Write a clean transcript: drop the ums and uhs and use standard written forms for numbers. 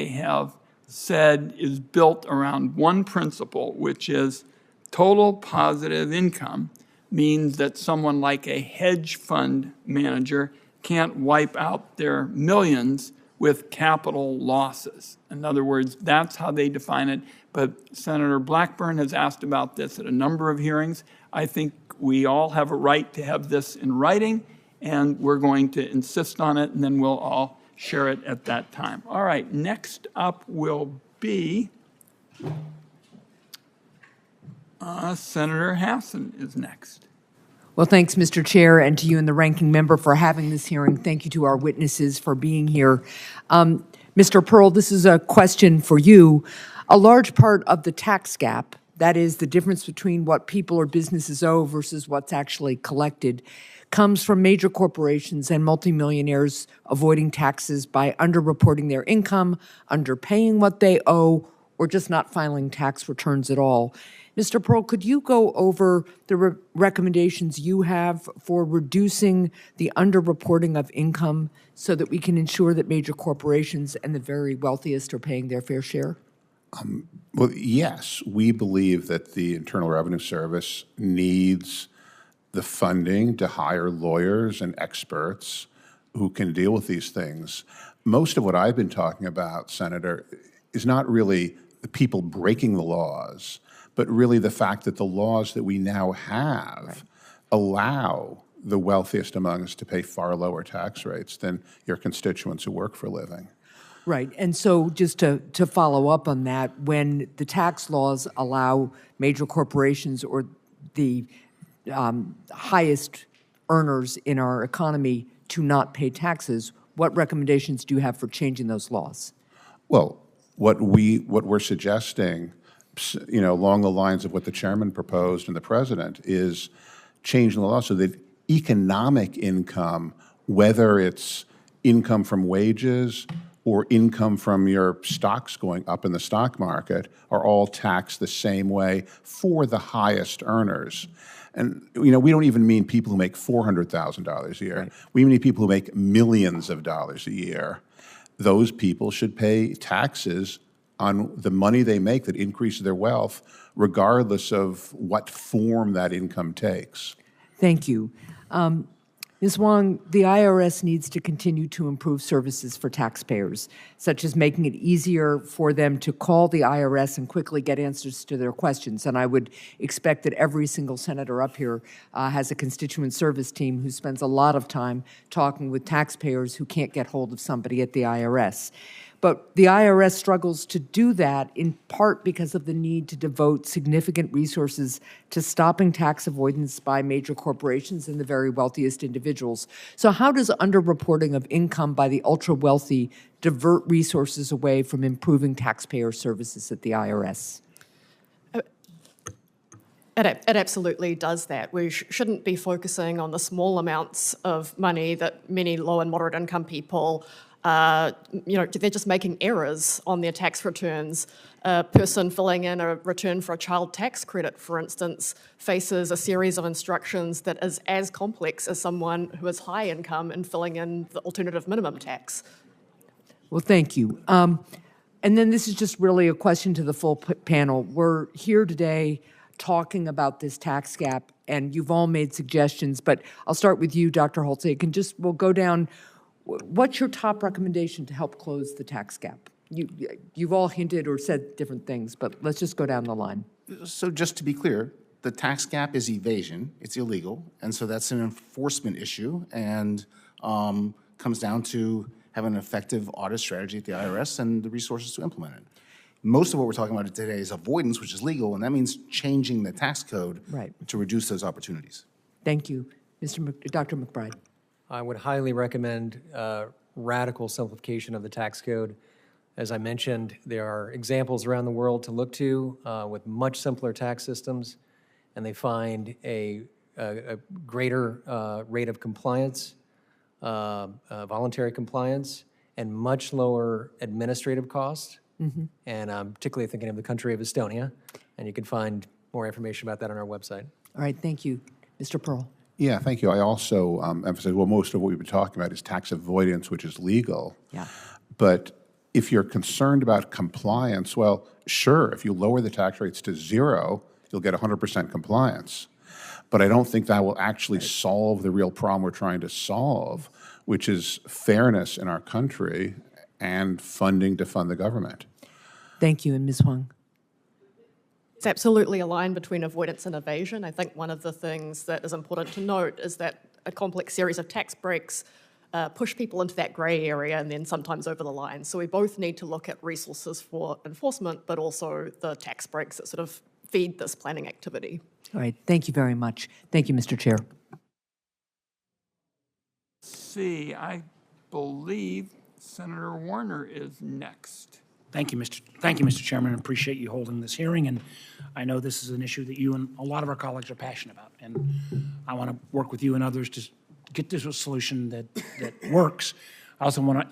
they have said is built around one principle, which is total positive income means that someone like a hedge fund manager can't wipe out their millions with capital losses. In other words, that's how they define it. But Senator Blackburn has asked about this at a number of hearings. I think we all have a right to have this in writing, and we're going to insist on it, and then we'll all share it at that time. All right, next up will be Senator Hassan is next. Well, thanks, Mr. Chair, and to you and the ranking member for having this hearing. Thank you to our witnesses for being here. Mr. Pearl, this is a question for you. A large part of the tax gap, that is the difference between what people or businesses owe versus what's actually collected, comes from major corporations and multimillionaires avoiding taxes by underreporting their income, underpaying what they owe, or just not filing tax returns at all. Mr. Pearl, could you go over the recommendations you have for reducing the underreporting of income so that we can ensure that major corporations and the very wealthiest are paying their fair share? Well, yes, we believe that the Internal Revenue Service needs the funding to hire lawyers and experts who can deal with these things. Most of what I've been talking about, Senator, is not really the people breaking the laws, but really the fact that the laws that we now have allow the wealthiest among us to pay far lower tax rates than your constituents who work for a living. Right, and so just to follow up on that, when the tax laws allow major corporations or the highest earners in our economy to not pay taxes, what recommendations do you have for changing those laws? Well, what we're suggesting, along the lines of what the chairman proposed and the president, is changing the law so that economic income, whether it's income from wages or income from your stocks going up in the stock market, are all taxed the same way for the highest earners. And we don't even mean people who make $400,000 a year. Right. We mean people who make millions of dollars a year. Those people should pay taxes on the money they make that increases their wealth, regardless of what form that income takes. Thank you. Ms. Wong, the IRS needs to continue to improve services for taxpayers, such as making it easier for them to call the IRS and quickly get answers to their questions. And I would expect that every single senator up here has a constituent service team who spends a lot of time talking with taxpayers who can't get hold of somebody at the IRS. But the IRS struggles to do that in part because of the need to devote significant resources to stopping tax avoidance by major corporations and the very wealthiest individuals. So how does underreporting of income by the ultra-wealthy divert resources away from improving taxpayer services at the IRS? It absolutely does that. We shouldn't be focusing on the small amounts of money that many low and moderate income people they're just making errors on their tax returns. A person filling in a return for a child tax credit, for instance, faces a series of instructions that is as complex as someone who has high income in filling in the alternative minimum tax. Well, thank you. And then this is just really a question to the full panel. We're here today talking about this tax gap, and you've all made suggestions, but I'll start with you, Dr. Holtzig, and we'll go down. What's your top recommendation to help close the tax gap? You've all hinted or said different things, but let's just go down the line. So just to be clear, the tax gap is evasion. It's illegal. And so that's an enforcement issue and comes down to having an effective audit strategy at the IRS and the resources to implement it. Most of what we're talking about today is avoidance, which is legal, and that means changing the tax code to reduce those opportunities. Thank you. Dr. McBride. I would highly recommend radical simplification of the tax code. As I mentioned, there are examples around the world to look to with much simpler tax systems, and they find a greater rate of compliance, voluntary compliance, and much lower administrative costs. Mm-hmm. And I'm particularly thinking of the country of Estonia, and you can find more information about that on our website. All right, thank you. Mr. Pearl. Yeah, thank you. I also emphasize, well, most of what we've been talking about is tax avoidance, which is legal. Yeah. But if you're concerned about compliance, well, sure, if you lower the tax rates to 0, you'll get 100% compliance. But I don't think that will actually solve the real problem we're trying to solve, which is fairness in our country and funding to fund the government. Thank you, and Ms. Huang. It's absolutely a line between avoidance and evasion. I think one of the things that is important to note is that a complex series of tax breaks push people into that grey area and then sometimes over the line. So we both need to look at resources for enforcement, but also the tax breaks that sort of feed this planning activity. All right, thank you very much. Thank you, Mr. Chair. See, I believe Senator Warner is next. Thank you, Mr. Chairman. I appreciate you holding this hearing, and I know this is an issue that you and a lot of our colleagues are passionate about, and I want to work with you and others to get this a solution that works. I also want to